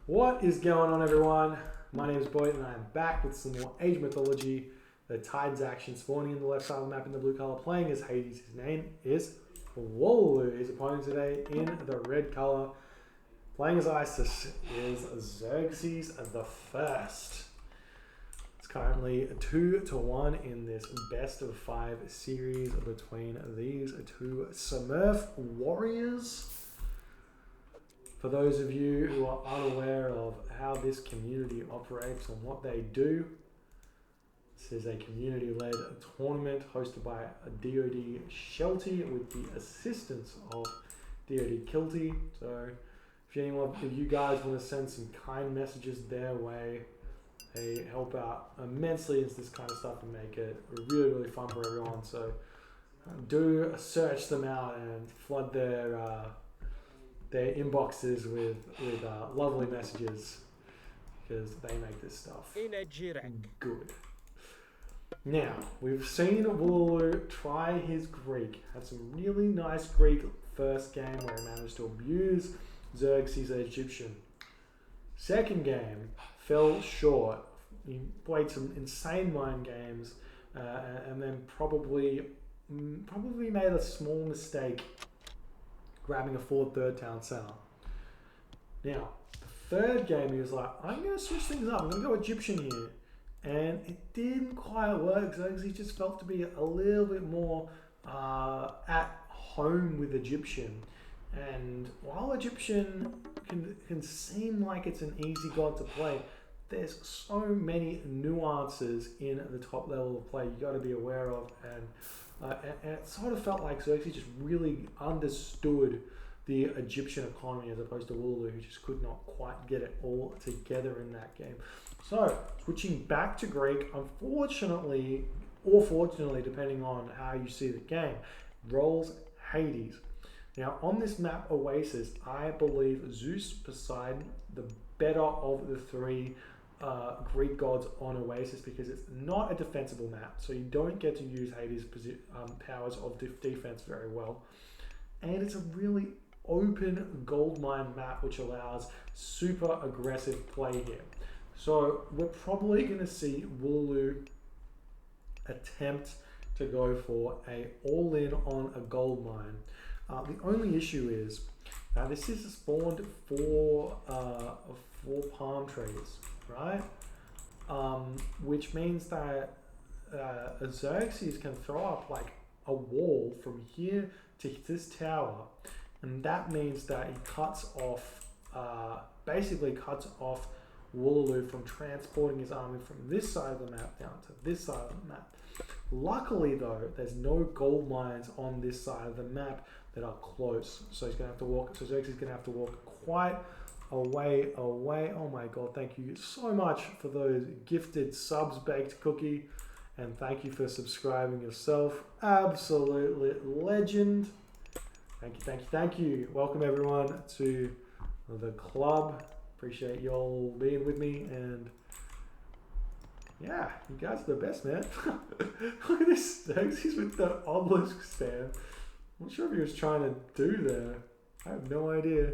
What is going on, everyone? My name is Boyd and I am back with some more Age Mythology. The Tides action spawning in the left side of the map in the blue color, playing as Hades. His name is Wooloo. His opponent today in the red color, playing as Isis, is Xerxes the First. It's currently 2-1 in this best of 5 series between these two Smurf warriors. For those of you who are unaware of how this community operates and what they do, this is a community-led tournament hosted by a DoD Shelty with the assistance of DoD Kilty. So if you guys want to send some kind messages their way, they help out immensely in this kind of stuff and make it really, really fun for everyone. So do search them out and flood their inboxes with lovely messages, because they make this stuff good. Now, we've seen Wooloo try his Greek. Had some really nice Greek first game where he managed to abuse Xerxes the Egyptian. Second game, fell short. He played some insane mind games and then probably made a small mistake grabbing a forward third town center. Now, the third game, he was like, I'm going to switch things up. I'm going to go Egyptian here. And it didn't quite work. Xerxes just felt to be a little bit more at home with Egyptian. And while Egyptian can seem like it's an easy god to play, there's so many nuances in the top level of play you got to be aware of. And it sort of felt like Xerxes just really understood the Egyptian economy as opposed to Wooloo, who just could not quite get it all together in that game. So, switching back to Greek, unfortunately, or fortunately, depending on how you see the game, rolls Hades. Now, on this map, Oasis, I believe Zeus, Poseidon, the better of the three Greek gods on Oasis, because it's not a defensible map, so you don't get to use Hades' powers of defense very well. And it's a really open goldmine map, which allows super aggressive play here. So we're probably going to see Wooloo attempt to go for a all-in on a gold mine. The only issue is this is spawned for palm trees, right? Which means that Xerxes can throw up like a wall from here to this tower, and that means that he basically cuts off Wooloo from transporting his army from this side of the map down to this side of the map. Luckily though, there's no gold mines on this side of the map that are close, so he's gonna have to walk. So Xerxes is gonna have to walk quite a way away. Oh my god, thank you so much for those gifted subs, Baked Cookie, and thank you for subscribing yourself. Absolutely legend. Thank you. Welcome everyone to the club. Appreciate y'all being with me, and yeah, you guys are the best, man. Look at this, Xerxes with the obelisk stand. I'm not sure if he was trying to do there. I have no idea.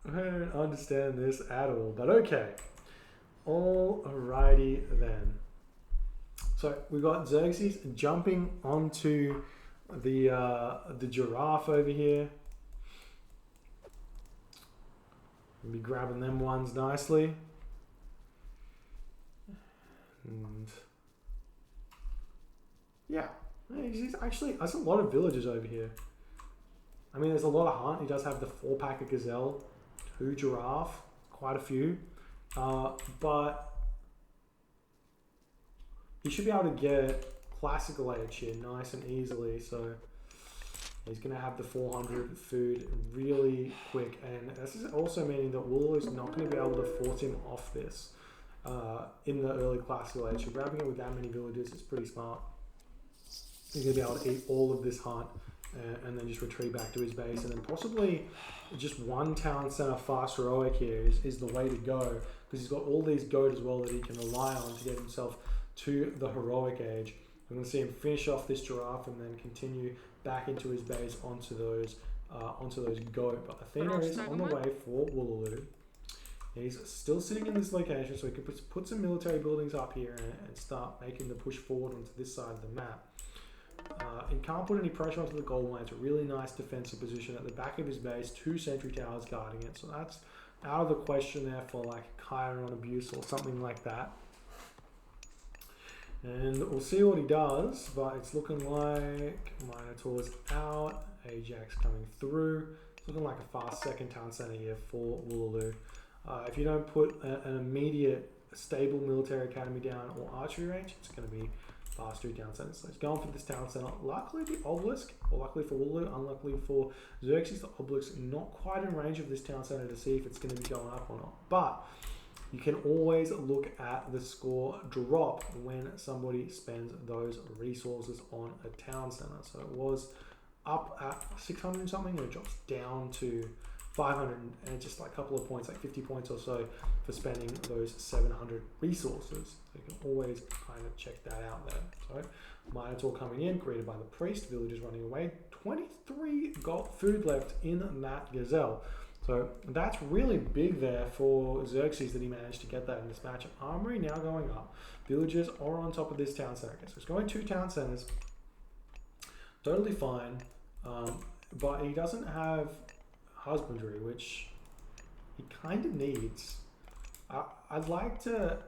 I don't understand this at all, but okay. Alrighty then. So we got Xerxes jumping onto the giraffe over here. We'll be grabbing them ones nicely. And yeah, he's actually, there's a lot of villagers over here. I mean, there's a lot of hunt. He does have the 4-pack of gazelle, 2 giraffe, quite a few. But he should be able to get classical age here nice and easily. So he's going to have the 400 food really quick. And this is also meaning that Wooloo is not going to be able to force him off this in the early classical age. So grabbing it with that many villagers is pretty smart. He's going to be able to eat all of this hunt and then just retreat back to his base. And then possibly just one town center fast heroic here is the way to go, because he's got all these goat as well that he can rely on to get himself to the heroic age. I'm going to see him finish off this giraffe and then continue back into his base onto those onto those goat. But Athena is on the way for Woolaloo. He's still sitting in this location, so he can put some military buildings up here and start making the push forward onto this side of the map. He can't put any pressure onto the gold mine. It's a really nice defensive position at the back of his base, 2 sentry towers guarding it. So that's out of the question there for like Chiron abuse or something like that. And we'll see what he does, but it's looking like Minotaur's out, Ajax coming through. It's looking like a fast second town center here for Woolaloo. If you don't put an immediate stable military academy down or archery range, it's going to be fast 2 town centers. So he's going for this town center. Luckily the obelisk, or luckily for Woolaloo, unluckily for Xerxes, the obelisk not quite in range of this town center to see if it's going to be going up or not. But you can always look at the score drop when somebody spends those resources on a town center. So it was up at 600 something and it drops down to 500 and just like a couple of points, like 50 points or so for spending those 700 resources. So you can always kind of check that out there. So Minotaur coming in, greeted by the priest, villagers running away. 23 got food left in that gazelle. So that's really big there for Xerxes that he managed to get that in this matchup. Armory now going up. Villagers are on top of this town center. Okay, so it's going 2 town centers. Totally fine. But he doesn't have husbandry, which he kind of needs. I'd like to...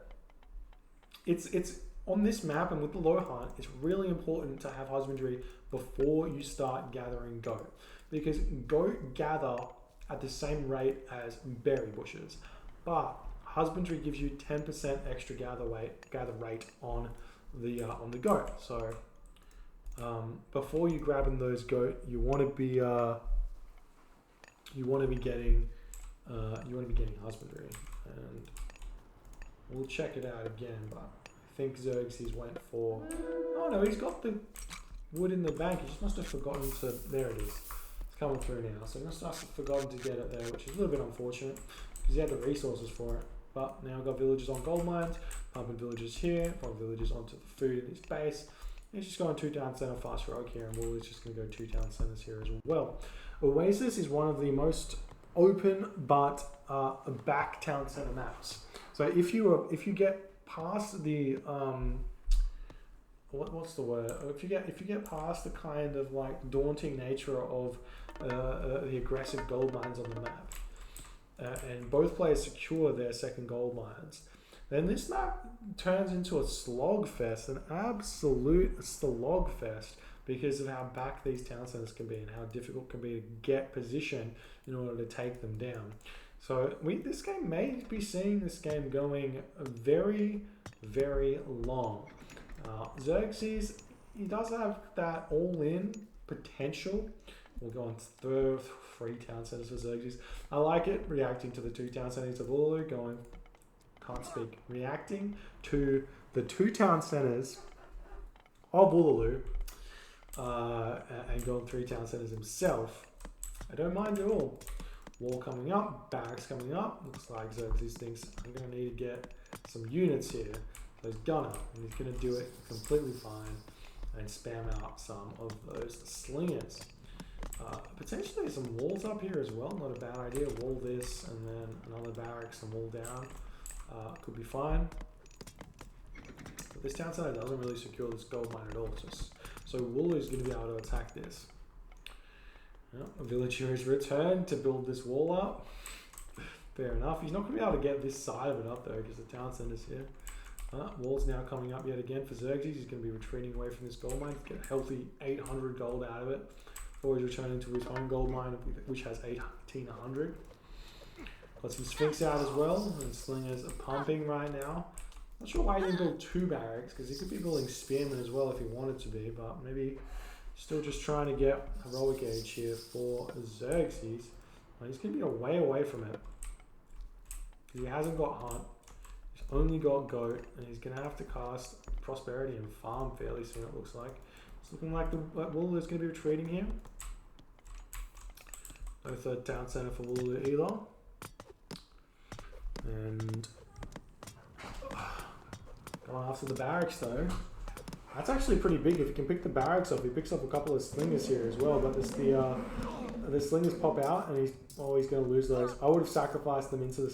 It's on this map and with the low hunt, it's really important to have husbandry before you start gathering goat. Because goat gather at the same rate as berry bushes, but husbandry gives you 10% extra gather rate on the goat. So before you grabbing those goat, you want to be getting husbandry, and we'll check it out again. But I think Xerxes went for, oh no, he's got the wood in the bank. He just must have forgotten to. There it is. Coming through now, so he must have forgotten to get it there, which is a little bit unfortunate because he had the resources for it. But now I've got villagers on gold mines, pumping villagers here, pumping villagers onto the food in his base. He's just going 2 town center fast rogue here, and Wool is just going to go 2 town centers here as well. Oasis is one of the most open but back town center maps. So if you get past the what's the word? If you get past the kind of like daunting nature of the aggressive gold mines on the map, and both players secure their second gold mines, then this map turns into a slog fest, an absolute slog fest, because of how back these town centers can be and how difficult it can be to get position in order to take them down. So this game may be seeing this game going very, very long. Xerxes, he does have that all-in potential. We'll go on to 3 town centers for Xerxes. I like it, reacting to the 2 town centers of Woolaloo, reacting to the 2 town centers of Woolaloo, and going 3 town centers himself. I don't mind at all. Wall coming up, barracks coming up. Looks like Xerxes thinks I'm going to need to get some units here. So he's gonna, and he's going to do it completely fine and spam out some of those slingers. Potentially some walls up here as well, not a bad idea. Wall this and then another barracks and wall down. Could be fine. But this town center doesn't really secure this gold mine at all. So Wool is going to be able to attack this. A villager has returned to build this wall up. Fair enough. He's not going to be able to get this side of it up though, because the town center's here. Wall's now coming up yet again for Xerxes. He's going to be retreating away from this gold mine to get a healthy 800 gold out of it before he's returning to his own gold mine, which has 1800. Got some Sphinx out as well, and Slingers are pumping right now. Not sure why he didn't build 2 barracks, because he could be building Spearmen as well if he wanted to be, but maybe still just trying to get heroic age here for Xerxes. He's going to be way away from it. He hasn't got Hunt. He's only got Goat, and he's going to have to cast Prosperity and Farm fairly soon, it looks like. It's looking like Wool is going to be retreating here. No 3rd town center for Wool either. And going after the barracks though. That's actually pretty big. If he can pick the barracks up, he picks up a couple of slingers here as well. But the slingers pop out, and he's going to lose those. I would have sacrificed them into the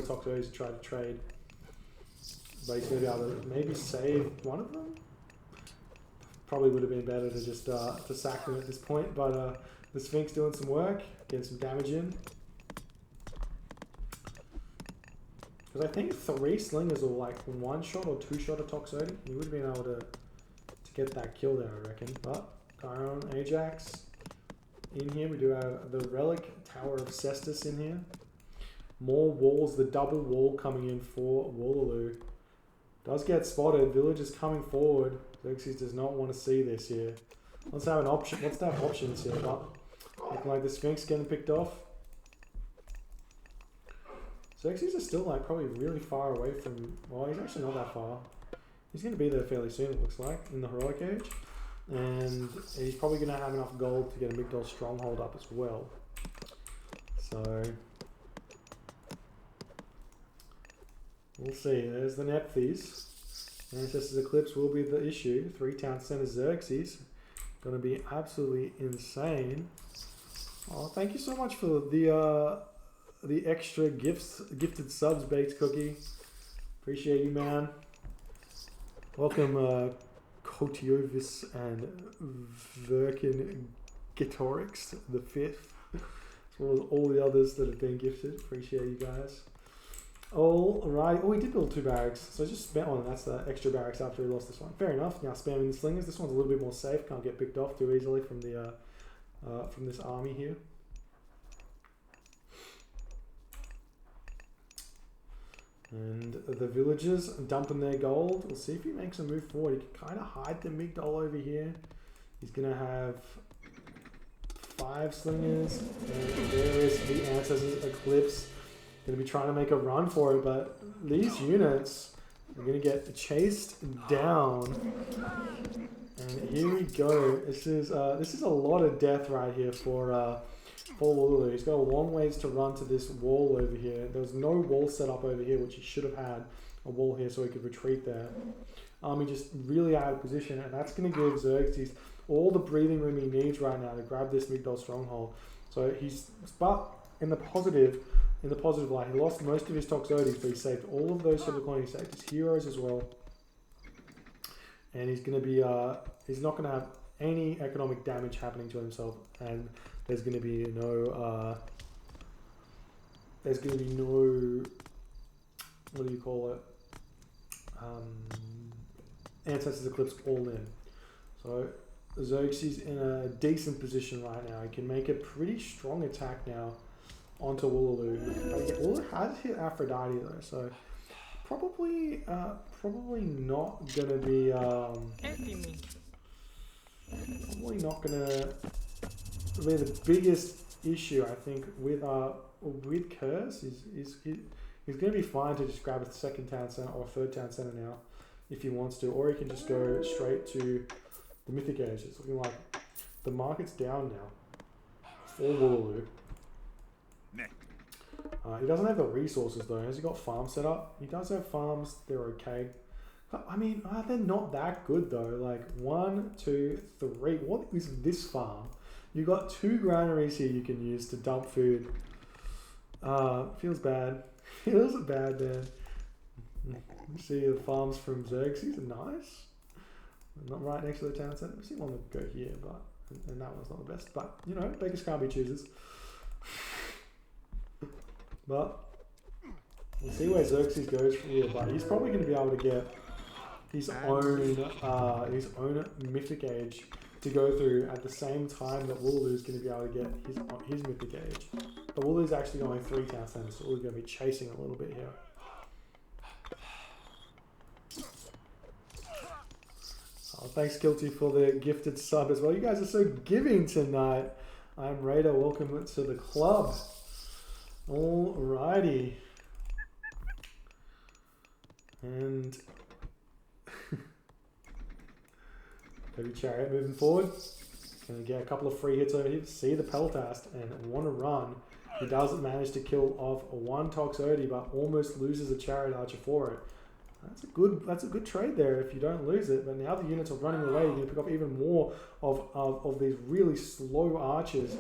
Toxotes to try to trade. But he's going to be able to maybe save one of them. Probably would have been better to just to sack them at this point. But the Sphinx doing some work, getting some damage in. Because I think 3 slingers are like 1-shot or 2-shot a Toxotes. He would have been able to get that kill there, I reckon. But Chiron, Ajax in here. We do have the Relic Tower of Cestus in here. More walls, the double wall coming in for Wallaloo. Does get spotted. Village is coming forward. Xerxes does not want to see this here. Let's have an option. Let's have options here. But looking like the Sphinx getting picked off. Xerxes is still like probably really far away from. Well, he's actually not that far. He's going to be there fairly soon, it looks like, in the Heroic Age. And he's probably going to have enough gold to get a Migdol Stronghold up as well. So we'll see. There's the Nephthys. Ancestors Eclipse will be the issue. 3 town center Xerxes. Going to be absolutely insane. Oh, thank you so much for the extra gifted subs, Baked Cookie. Appreciate you, man. Welcome, Kotiovis and Verkin Gitorix, the 5th. As well as all the others that have been gifted. Appreciate you guys. Alright. Oh, he did build 2 barracks. So just spent one. That's the extra barracks after he lost this one. Fair enough. Now spamming the slingers. This one's a little bit more safe. Can't get picked off too easily from the from this army here. And the villagers dumping their gold. We'll see if he makes a move forward. He can kind of hide the Migdol over here. He's going to have 5 slingers. And there is the Ancestors Eclipse. Going to be trying to make a run for it, but these units are going to get chased down. And here we go. This is a lot of death right here for Wallaloo. He's got a long ways to run to this wall over here. There was no wall set up over here, which he should have had a wall here so he could retreat there. He just really out of position, and that's going to give Xerxes all the breathing room he needs right now to grab this Migdol Stronghold. So but in the positive light, he lost most of his Toxotes, but he saved all of those Silver Coins. He saved his heroes as well. And he's going to be, he's not going to have any economic damage happening to himself, and there's going to be no, what do you call it? Ancestors Eclipse all in. So Xerxes in a decent position right now. He can make a pretty strong attack now onto Wallaloo. Wallaloo has hit Aphrodite though, so probably not gonna be probably not gonna be the biggest issue. I think with Curse he's gonna be fine to just grab a 2nd town center or 3rd town center now if he wants to, or he can just go straight to the Mythic Age. It's looking like the market's down now for Wallaloo. He doesn't have the resources though. Has he got farms set up? He does have farms. They're okay. I mean, they're not that good though. Like 1, 2, 3. What is this farm? You got 2 granaries here you can use to dump food. Feels bad. Feels bad, man. See the farms from Xerxes are nice. Not right next to the town center. We see one that go here, but and that one's not the best. But you know, beggars can't be choosers. But we'll see where Xerxes goes from here. But he's probably going to be able to get his own Mythic Age to go through at the same time that Wallaloo's going to be able to get his Mythic Age. But Wallaloo's actually going 3 town centers, so we're going to be chasing a little bit here. Oh, thanks, Guilty, for the gifted sub as well. You guys are so giving tonight. I'm Raider. Welcome to the club. Alrighty. And Heavy Chariot moving forward. Gonna get a couple of free hits over here. See the Peltast and want to run. He doesn't manage to kill off 1 Toxotes, but almost loses a Chariot Archer for it. That's a good trade there if you don't lose it. But now the units are running away. You're going to pick up even more of these really slow archers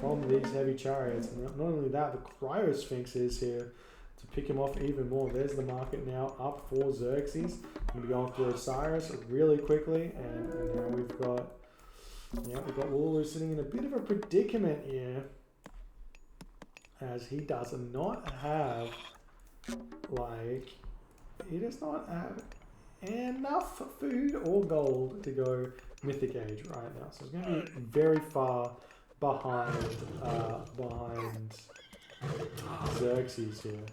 from these heavy chariots. And not only that, the Cryo Sphinx is here to pick him off even more. There's the market now up for Xerxes. We're going to be going through Osiris really quickly, and now we've got Wooloo sitting in a bit of a predicament here, as he does not have he does not have enough food or gold to go Mythic Age right now. So it's going to be very far behind Xerxes here.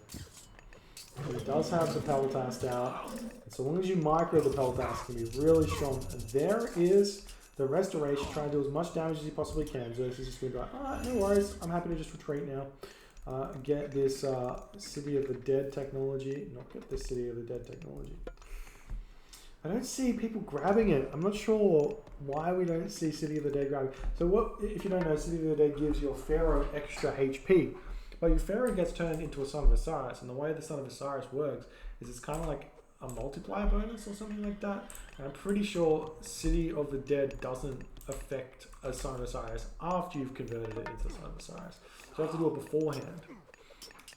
He does have the Peltast out. And so long as you micro the Peltast, it can be really strong. And there is the Restoration, trying to do as much damage as he possibly can. Xerxes is just going to be like, alright, no worries, I'm happy to just retreat now. Get this City of the Dead technology. Not get this City of the Dead technology. I don't see people grabbing it. I'm not sure why we don't see City of the Dead grabbing. So what, if you don't know, City of the Dead gives your Pharaoh extra HP. But your Pharaoh gets turned into a Son of Osiris, and the way the Son of Osiris works is it's kind of like a multiplier bonus or something like that. And I'm pretty sure City of the Dead doesn't affect a Son of Osiris after you've converted it into a Son of Osiris. So you have to do it beforehand.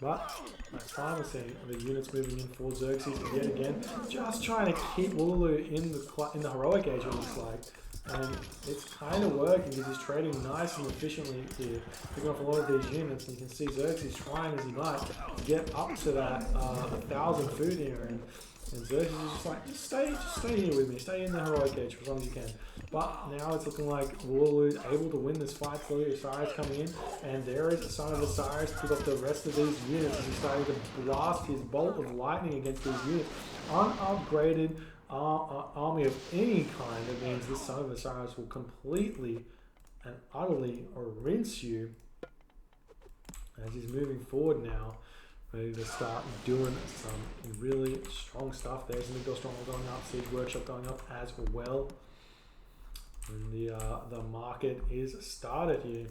But that's fine. We're seeing the units moving in for Xerxes yet again, just trying to keep Wooloo in the heroic age, it looks like. And it's kind of working because he's trading nice and efficiently here, picking off a lot of these units. And you can see Xerxes trying as he might to get up to that 1,000 food here. And Xerxes is just like, just stay here with me, stay in the heroic age for as long as you can. But now it's looking like Wooloo is able to win this fight slowly. Osiris coming in, and there is a Son of Osiris to pick up the rest of these units as he's starting to blast his bolt of lightning against these units. Unupgraded army of any kind, that means this Son of Osiris will completely and utterly rinse you as he's moving forward now. Ready to start doing some really strong stuff. There's an Migdal Stronghold going up, Siege Workshop going up as well. And the market is started here.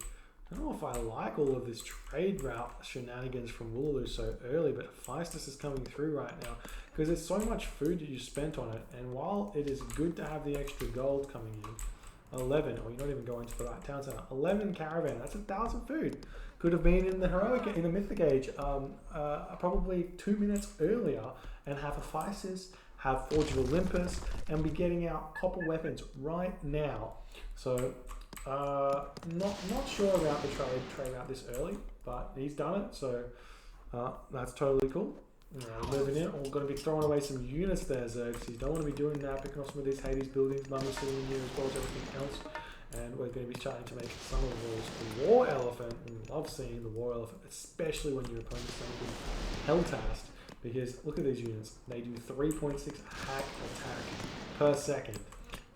I don't know if I like all of this trade route shenanigans from Wooloo so early, but Hephaestus is coming through right now because there's so much food that you spent on it. And while it is good to have the extra gold coming in, 11, or you're not even going to the right town center, 11 caravan, that's 1,000 food. Could have been in the heroic, in the Mythic Age, probably 2 minutes earlier, and have Hephaestus, have Forge of Olympus, and be getting out copper weapons right now. So, not sure about the trade out this early, but he's done it, so that's totally cool. Moving in, we're going to be throwing away some units there, Xerxes. You don't want to be doing that, picking off some of these Hades buildings, Mummy sitting in here as well as everything else. And we're going to be starting to make some of the War Elephant. We love seeing the War Elephant, especially when your opponent's playing with Helltast. Because look at these units. They do 3.6 hack attack per second.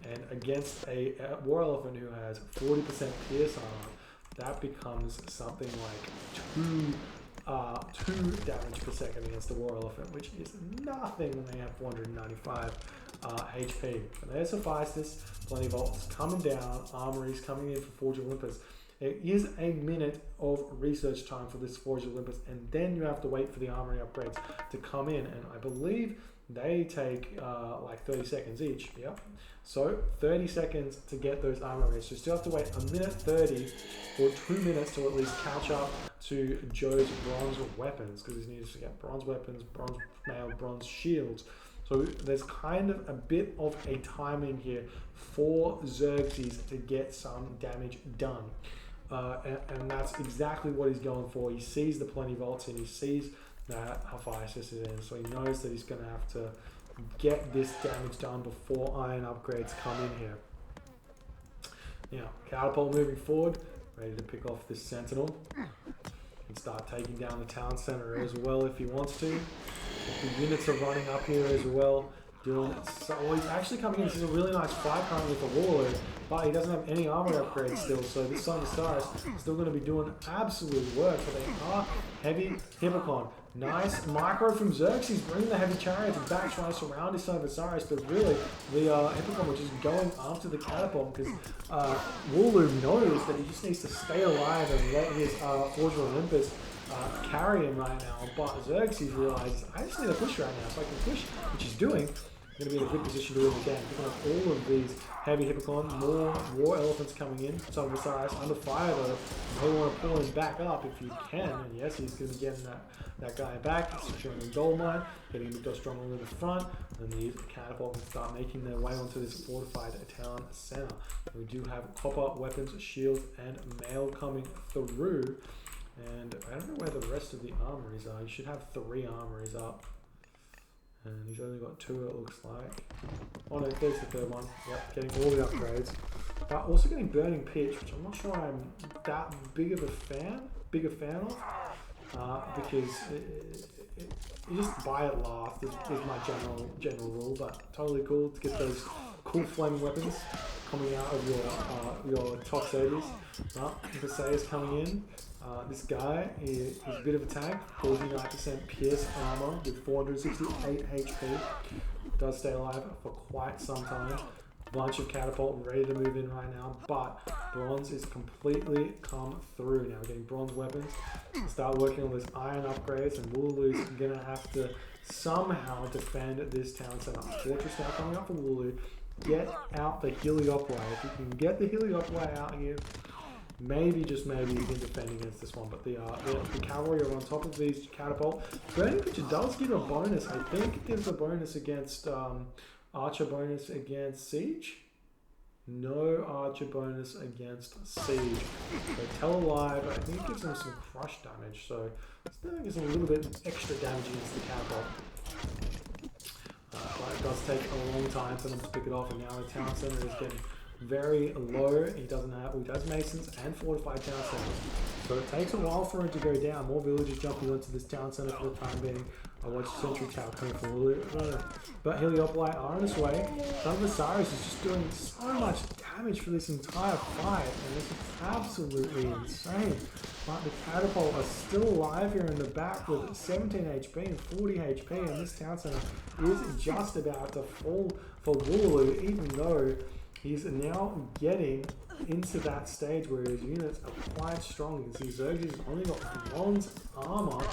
And against a War Elephant who has 40% pierce armor, that becomes something like 2 damage per second against the War Elephant, which is nothing when they have 495 HP. And there's Hephaestus, plenty of bolts coming down, armories coming in for Forge of Olympus. There is a minute of research time for this Forge of Olympus, and then you have to wait for the armory upgrades to come in, and I believe they take like 30 seconds each. Yep. So 30 seconds to get those armories. So you still have to wait a minute 30 or 2 minutes to at least catch up to Joe's bronze weapons, because he needs to get bronze weapons, bronze mail, bronze shields. So there's kind of a bit of a timing here for Xerxes to get some damage done. And that's exactly what he's going for. He sees the plenty vaults and he sees that Hephaestus is in. So he knows that he's going to have to get this damage done before iron upgrades come in here. Now, Catapult moving forward, ready to pick off this Sentinel. And start taking down the town center as well if he wants to. The units are running up here as well. Doing so, well, he's actually coming in. This is a really nice fight currently for Warlord, but he doesn't have any armor upgrades still. So this Son of Osiris is still going to be doing absolute work. But they are heavy Hippocon. Nice micro from Xerxes, bringing the heavy chariots back, trying to surround his Son of Osiris. But really, the Hippocon was just going after the catapult because Wooloo knows that he just needs to stay alive and let his Forge of Olympus carry him right now, but Xerxes realizes, I just need to push right now. If I can push, which he's doing, I'm going to be in a good position to win the game. Picking up all of these heavy Hippocon, more war elephants coming in. So Osiris under fire though. You may want to pull him back up if you can. And yes, he's going to be getting that guy back. Securing the gold mine, getting him to go strong in the front. And these catapult can start making their way onto this fortified town center. We do have copper weapons, shields, and mail coming through. And I don't know where the rest of the armories are. You should have 3 armories up. And he's only got 2, it looks like. Oh no, there's the 3rd one. Yep, getting all the upgrades. But also getting burning pitch, which I'm not sure I'm that big of a fan of. Because you just buy it last is my general rule. But totally cool to get those cool flaming weapons coming out of your Toxotes. Oasis coming in. This guy is a bit of a tank, 49% pierce armor with 468 HP. Does stay alive for quite some time. Bunch of catapult ready to move in right now, but bronze is completely come through. Now we're getting bronze weapons. Start working on those iron upgrades, and Wooloo's gonna have to somehow defend this town center. Fortress now coming up for Wooloo. Get out the Heliopolis. If you can get the Heliopolis out here, maybe, just maybe, you can defend against this one. But the cavalry are on top of these catapult. Burning Pitcher does give a bonus. I think it gives a bonus against archer bonus against siege. No archer bonus against siege. So Tell Alive, I think it gives them some crush damage. So it's going to give them a little bit extra damage against the catapult. But it does take a long time for them to pick it off, and now the town center is getting very low. He does masons and fortified town centers, so it takes a while for him to go down. More villagers jumping onto this town center for the time being. I watched Sentry Tower coming from but Heliopolis are on its way. Son of Osiris is just doing so much damage for this entire fight, and this is absolutely insane. But the catapult are still alive here in the back with 17 HP and 40 HP, and this town center is just about to fall for Wooloo, even though he's now getting into that stage where his units are quite strong. You can see Xerxes has only got bronze armor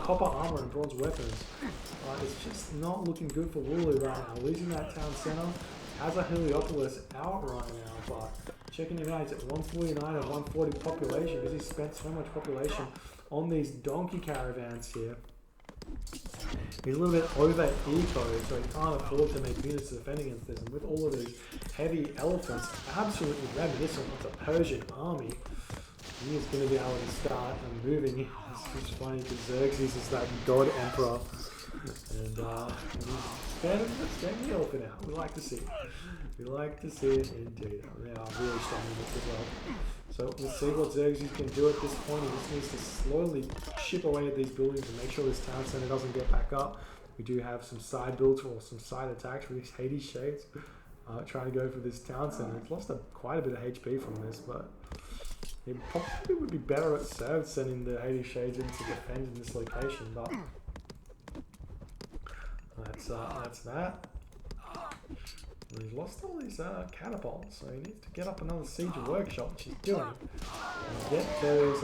copper armor and bronze weapons. It's just not looking good for Wooloo right now. Losing that town center, has a Heliopolis out right now, but checking him out, he's at 149 and 140 population because he's spent so much population on these donkey caravans here. He's a little bit over eco, so he can't afford to make units to defend against this. And with all of these heavy elephants, absolutely reminiscent of the Persian army, he is going to be able to start moving. It's just funny because Xerxes is that god emperor, and he's getting the elephant out. We like to see it. We like to see it indeed. They are really strong in this as well. So we'll see what Xerxes can do at this point. He just needs to slowly chip away at these buildings and make sure this town center doesn't get back up. We do have some side builds or some side attacks for these Hades Shades. Trying to go for this town center. It's lost quite a bit of HP from this, but it probably would be better at sending the Hades Shades in to defend in this location, but that's that. He's lost all these catapults, so he needs to get up another siege workshop, which he's doing. And get those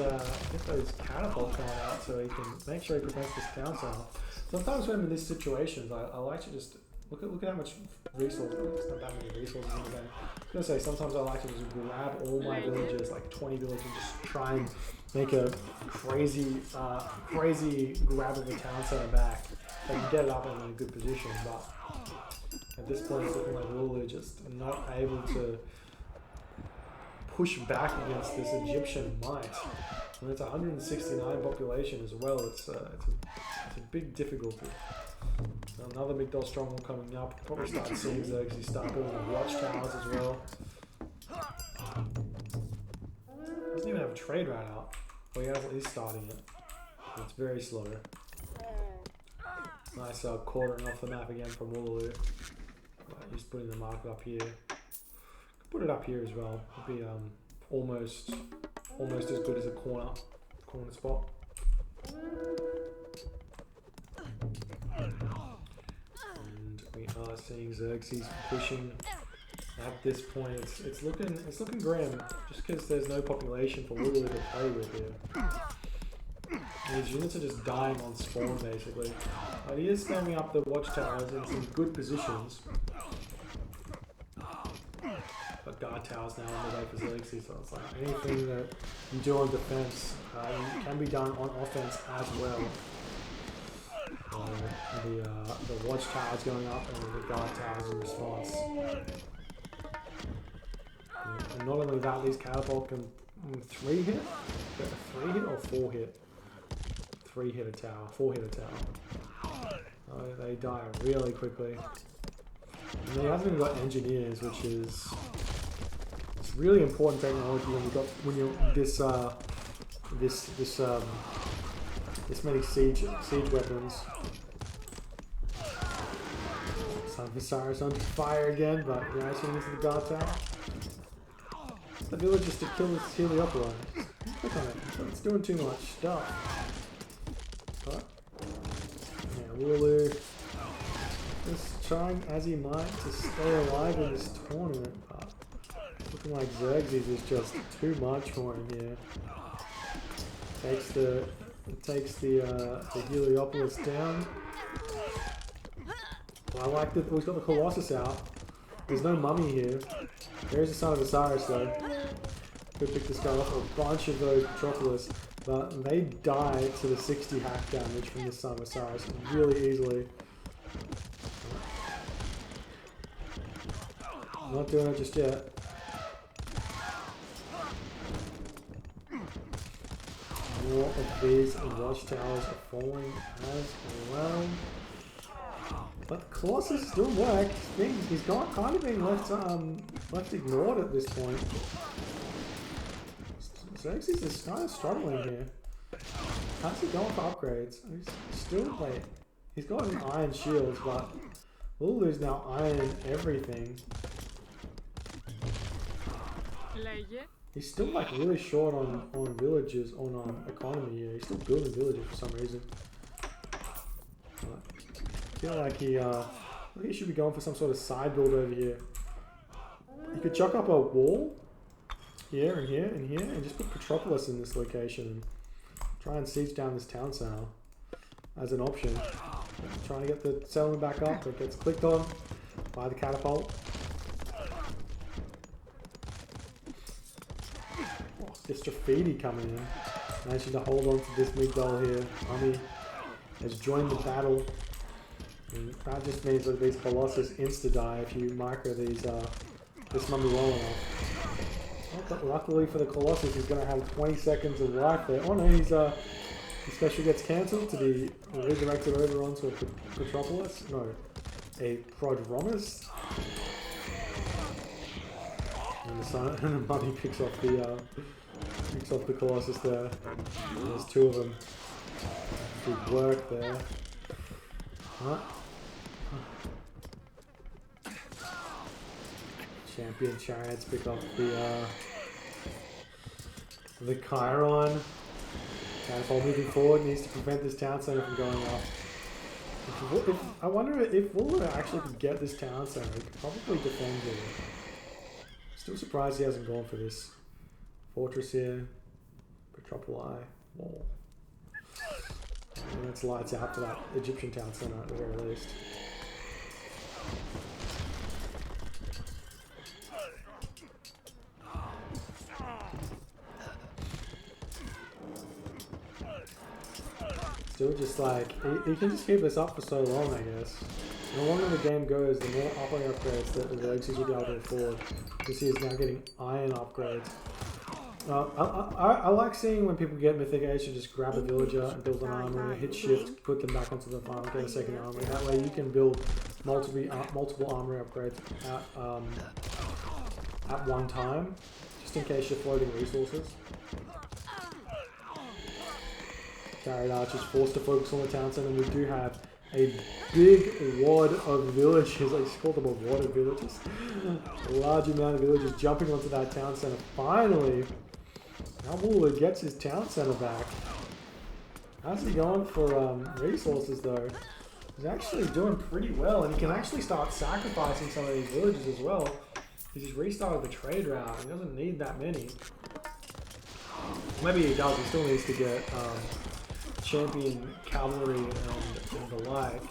catapults going out so he can make sure he prevents this town center. Sometimes when I'm in these situations, I like to just look at how much resources. There's not that many resources in the game. I was gonna say sometimes I like to just grab all my villages, like 20 villages, and just try and make a crazy grab of the town center back. So I can get it up in a good position, but at this point, it's looking like Wooloo just not able to push back against this Egyptian might. And it's 169 population as well. It's a big difficulty. So another Migdol stronghold coming up. Probably start seeing Xerxes start building the watchtowers as well. Doesn't even have a trade route out. Well, he's starting it. It's very slow. Nice quartering off the map again from Wooloo. Just putting the marker up here. Could put it up here as well. It'd be almost as good as a corner spot. And we are seeing Xerxes pushing. At this point, it's looking grim. Just because there's no population for Wooloo to play with here. These units are just dying on spawn basically. But he is standing up the watchtowers in some good positions. But guard towers now on the way for Xerxes, so it's like anything that you do on defense can be done on offense as well. The watchtowers going up and the guard towers in response. And not only that, these catapult can 3 hit? 3 hit or 4 hit? 3 hit a tower, 4 hit a tower. They die really quickly. And they haven't even got engineers, which is it's really important technology when you're this many siege weapons. Son of Osiris on fire again, but you know, into the guard tower. The village is to kill this Heliopolis. Click on it. It's doing too much stuff. But yeah, Wooloo just trying as he might to stay alive in this tournament, but looking like Xerxes is just too much for him here. Takes the Heliopolis down. Well, I like that he's got the Colossus out. There's no mummy here. There's the Son of Osiris though. Could pick this guy off a bunch of those Metropolis, but they die to the 60 hack damage from the Son of Osiris really easily. Not doing it just yet. More of these watchtowers are falling as well. But Colossus is doing work. He's kind of being left ignored at this point. Xerxes is kind of struggling here. How's he going for upgrades? He's still like he's got an iron shield, but Wooloo's now iron everything. He's still like really short on villages, on economy here. He's still building villages for some reason. I feel like he should be going for some sort of side build over here. You could chuck up a wall here and here and here and just put Metropolis in this location and try and siege down this town center as an option. Trying to get the settlement back up, but it gets clicked on by the catapult. This Graffiti coming in. Managing to hold on to this Migdol here. Mummy has joined the battle. And that just means that these Colossus insta-die if you micro these this Mummy well enough. But luckily for the Colossus, he's going to have 20 seconds of life there. Oh no, his special gets cancelled to be redirected over onto a Metropolis. No, a Prodromus. And the Mummy picks off the Colossus there. There's 2 of them. Good work there. Huh? Champion Chariots pick up the Chiron. Catapult moving forward needs to prevent this town center from going up. I wonder if Wooloo actually could get this town center, he could probably defend it. Still surprised he hasn't gone for this fortress here. Metropoli wall. And that's lights out for that Egyptian town center at the very least. Still just like, he can just keep this up for so long, I guess. The longer the game goes, the more upgrades that the Oasis will be able to afford. You see, he's now getting iron upgrades. I like seeing when people get Mythic Age to just grab a villager and build an armory, hit shift, put them back onto the farm, get a second armory. That way you can build multiple armory upgrades at one time, just in case you're floating resources. Carried Archers forced to focus on the town center. We do have a big wad of villages. I just called them a wad of villages. A large amount of villages jumping onto that town center. Finally, now Wooloo gets his town center back. How's he going for resources though? He's actually doing pretty well, and he can actually start sacrificing some of these villages as well. He's restarted the trade route. He doesn't need that many. Maybe he does. He still needs to get champion cavalry and the like.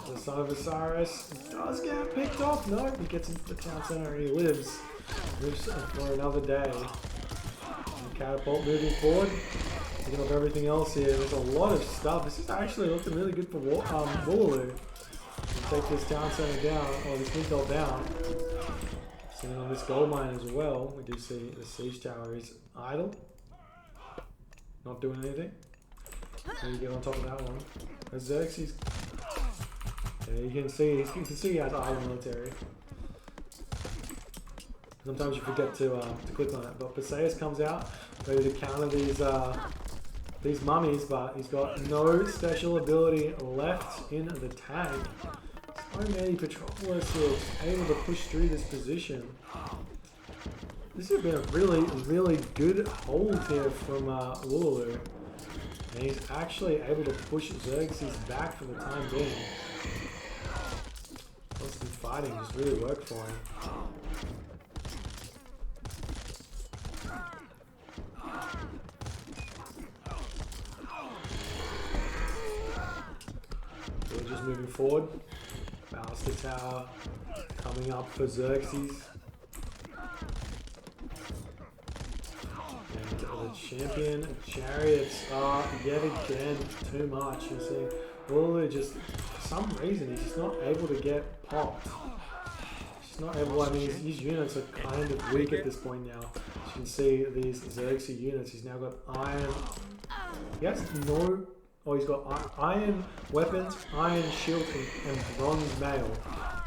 The son of Osiris does get picked off. No, he gets into the town center and he lives for another day. And catapult moving forward. Picking up everything else here. There's a lot of stuff. This is actually looking really good for Woolaloo. Take this town center down, or this intel down. Sitting on this gold mine as well. We do see the siege tower is idle. Not doing anything. There you get on top of that one. There's Xerxes. Yeah, you can see he has idle military. Sometimes you forget to click on it. But Perseus comes out, ready to counter these mummies, but he's got no special ability left in the tank. So many Patroclus is able to push through this position. This has been a really, really good hold here from Woolaloo. And he's actually able to push Xerxes back for the time being. Constant fighting just really worked for him. We're just moving forward. Baluster Tower coming up for Xerxes. And the champion chariots are yet again too much. You see, Woolaloo just, for some reason, he's just not able to get popped. He's not able, I mean, his units are kind of weak at this point now. As you can see, these Xerxes units, he's now got iron. He has no. Oh, he's got iron weapons, iron shield, and bronze mail.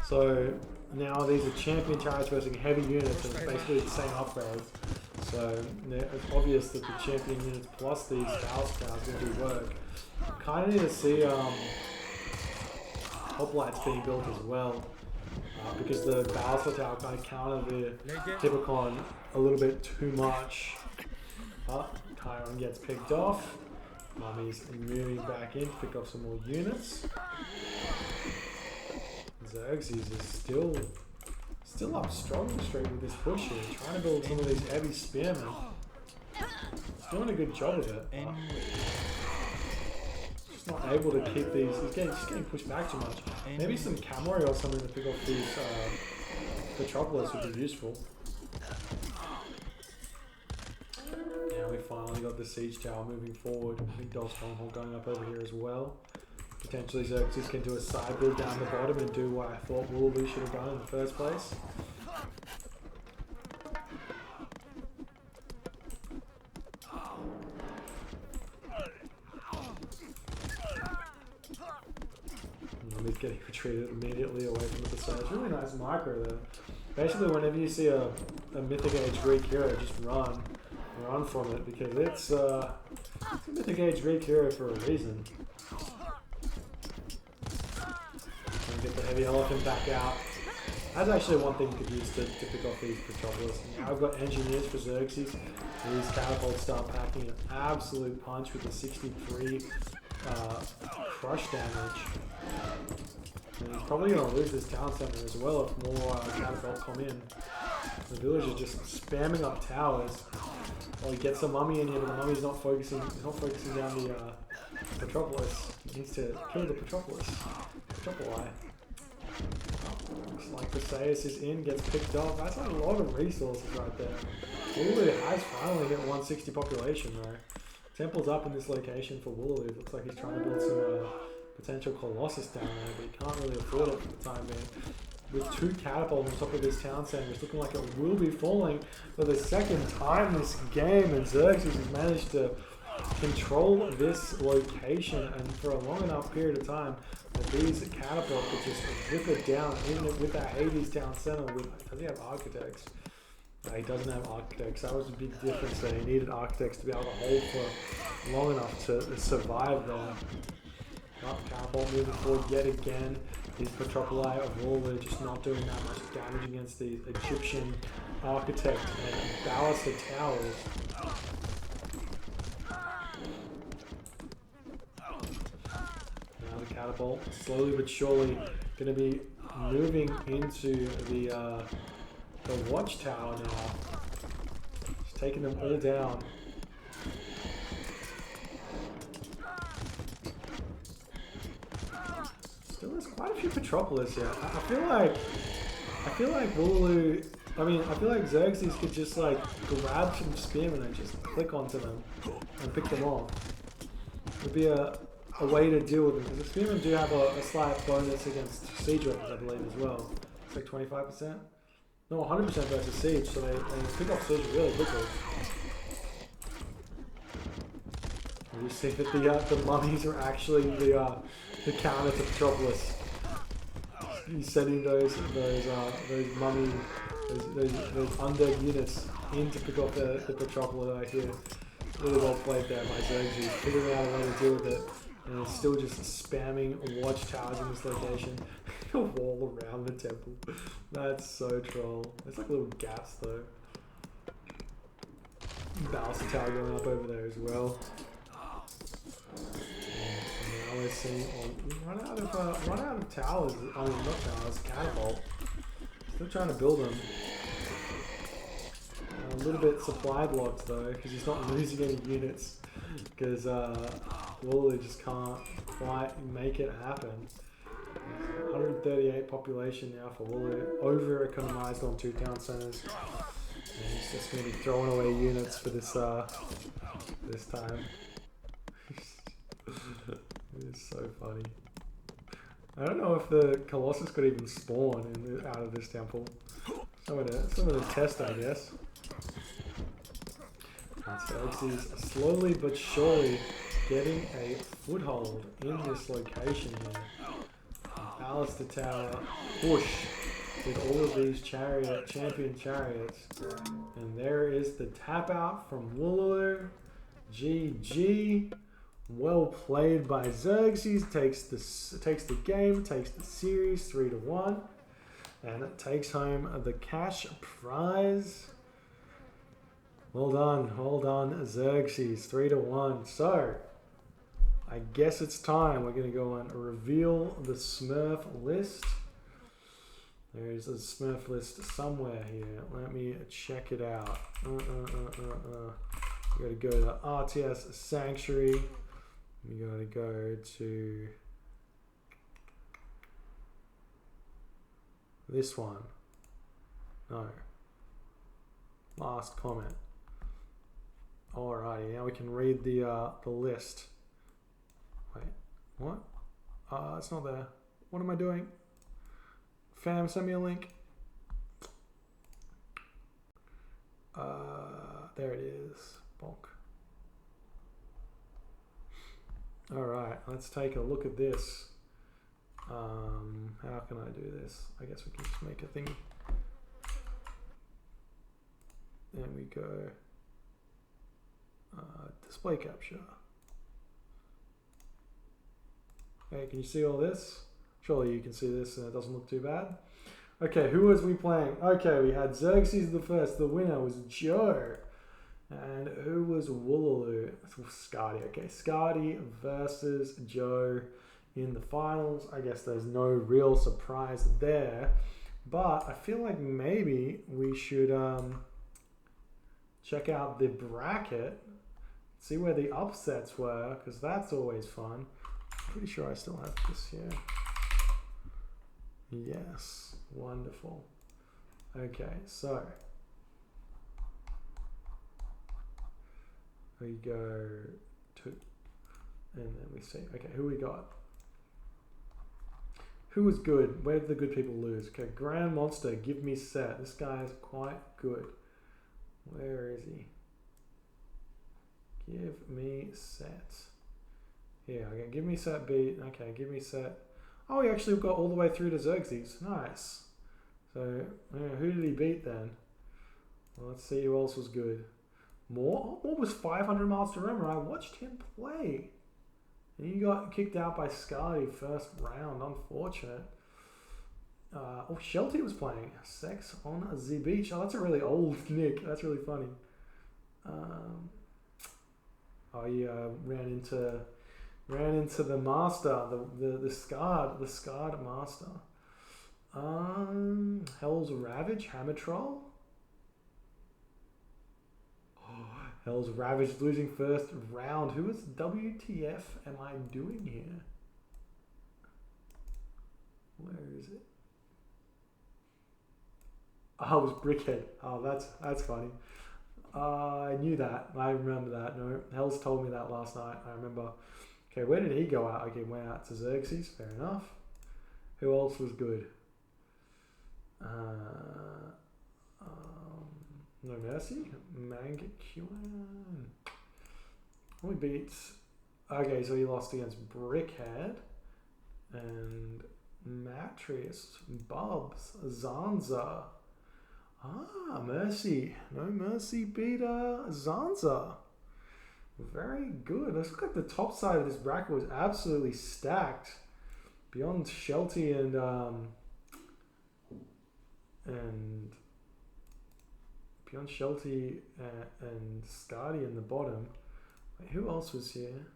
So now these are champion chariots versus heavy units, and it's basically the same upgrades. So it's obvious that the champion units plus these Baluster Towers will do work. Kind of need to see hoplites being built as well, because the Baluster Tower kind of counter the Hippocon a little bit too much. Chiron gets picked off. Mummy's moving back in to pick up some more units. Xerxes is still up strong straight with this push here, trying to build some of these heavy spearmen. He's doing a good job of it. Just not able to keep these. He's getting pushed back too much. Maybe some cavalry or something to pick off these Patroclus would be useful. Now we finally got the siege tower moving forward. Big Doll Stronghold going up over here as well. Potentially Xerxes can do a side build down the bottom and do what I thought Woolaloo should have done in the first place. He's getting retreated immediately away from the Perseus. Really nice micro there. Basically, whenever you see a Mythic Age Greek hero, just run from it, because it's a Mythic Age Greek hero for a reason. And get the heavy elephant back out. That's actually one thing you could use to pick off these Patroclus. Now I've got engineers for Xerxes. These catapults start packing an absolute punch with the 63 crush damage. And he's probably going to lose this town center as well if more catapults come in. The village is just spamming up towers. Well, he gets a mummy in here, but the mummy's not focusing. He's not focusing down the Patroclus. He needs to kill the Patroclus. Patrocli. Looks like Perseus is in, gets picked up. That's a lot of resources right there. Woolaloo has finally hit 160 population though. Temple's up in this location for Woolaloo. Looks like he's trying to build some potential Colossus down there, but he can't really afford it for the time being. With 2 catapults on top of this town center, it's looking like it will be falling for the second time this game, and Xerxes has managed to control this location, and for a long enough period of time that these catapults could just rip it down, even with that Hades town center. Does he have architects? No, he doesn't have architects. That was a big difference there. He needed architects to be able to hold for long enough to survive there. Catapult moving forward yet again. These Patrocli of Woolaloo just not doing that much damage against these Egyptian architect and baluster towers. Now the catapult slowly but surely going to be moving into the watchtower now. Just taking them all down. Petropolis yet. I feel like Wooloo. I mean, I feel like Xerxes could just like grab some spearmen and just click onto them and pick them off. Would be a way to deal with them, because the spearmen do have a slight bonus against siege weapons, I believe, as well. It's like 25%. No, 100% versus siege, so they pick off siege really quickly. And you see that the mummies are actually the counter to Petropolis. He's sending those mummy, those undead units in to pick off the Petropolis right here. Really well played there by Xerxes, figuring out a way to deal with it, and it's still just spamming watchtowers in this location. A wall around the temple. That's so troll. There's like little gaps though. Baluster tower going up over there as well. And now we're seeing run out of towers. I mean, not towers, catapult. Still trying to build them. A little bit supply blocked though, because he's not losing any units, because Wooloo just can't quite make it happen. 138 population now for Wooloo, over economized on 2 town centers, and he's just going to be throwing away units for this this time. It's so funny. I don't know if the Colossus could even spawn out of this temple. Some of the test, I guess. Xerxes slowly but surely getting a foothold in this location here. Baluster tower push with all of these champion chariots. And there is the tap out from Wooloo. GG. Well played by Xerxes. Takes the game, takes the series 3-1. And it takes home the cash prize. Well done, Xerxes, 3-1. So, I guess it's time. We're going to go and reveal the Smurf list. There's a Smurf list somewhere here. Let me check it out. We got to go to RTS Sanctuary. We got to go to this one. No. Last comment. Alrighty, now we can read the list. Wait, what? It's not there. What am I doing? Fam, send me a link. There it is. Bonk. Alright, let's take a look at this. How can I do this? I guess we can just make a thing. There we go. Display capture. Okay, can you see all this? Surely you can see this and it doesn't look too bad. Okay, who was we playing? Okay, we had Xerxes the first. The winner was Joe. And who was Wooloo? Skadi. Okay, Skadi versus Joe in the finals. I guess there's no real surprise there. But I feel like maybe we should check out the bracket, see where the upsets were, because that's always fun. Pretty sure I still have this here. Yes, wonderful. Okay, so we go to, and then we see, okay, who we got? Who was good? Where did the good people lose? Okay, Grand Monster, give me set. This guy is quite good. Where is he? Give me set. Here, okay, give me set beat. Okay, give me set. Oh, he actually got all the way through to Xerxes. Nice. So, who did he beat then? Well, let's see who else was good. Moore was 500 miles to Roma. I watched him play. And he got kicked out by Skadi first round. Unfortunate. Oh, Shelty was playing. Sex on the beach. Oh, that's a really old nick. That's really funny. Oh, yeah, ran into the master, the scarred master. Hell's Ravage, Hammer Troll. Oh, Hell's Ravage losing first round. Who is WTF am I doing here? Where is it? Oh, it was Brickhead. Oh, that's funny. I knew that. I remember that. No, Hells told me that last night. I remember. Okay, where did he go out? Okay, went out to Xerxes. Fair enough. Who else was good? No Mercy? Mangakuan. We beat... Okay, so he lost against Brickhead. And Matris, Bubs, Zanza. Ah, Mercy. No Mercy beat Zanza. Very good. Let's look at the top side of this bracket. Was absolutely stacked. Beyond Shelty and beyond Shelty and Scardy in the bottom. Wait, who else was here?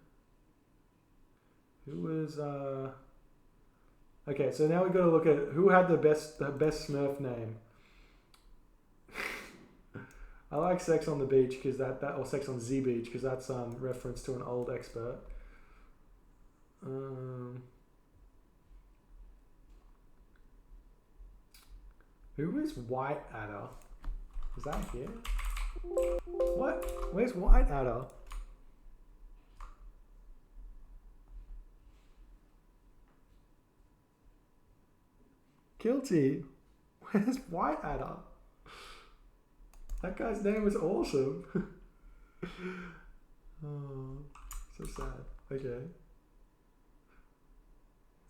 Who was okay, so now we've got to look at who had the best Smurf name. I like Sex on the Beach because that or Sex on Z Beach because that's reference to an old expert. Who is White Adder? Is that here? What? Where's White Adder? Guilty. Where's White Adder? That guy's name was awesome. Oh, so sad. Okay.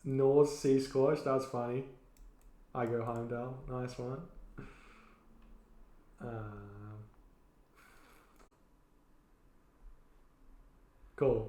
Nor's Sea Squash, that's funny. I go Heimdall, nice one. Cool.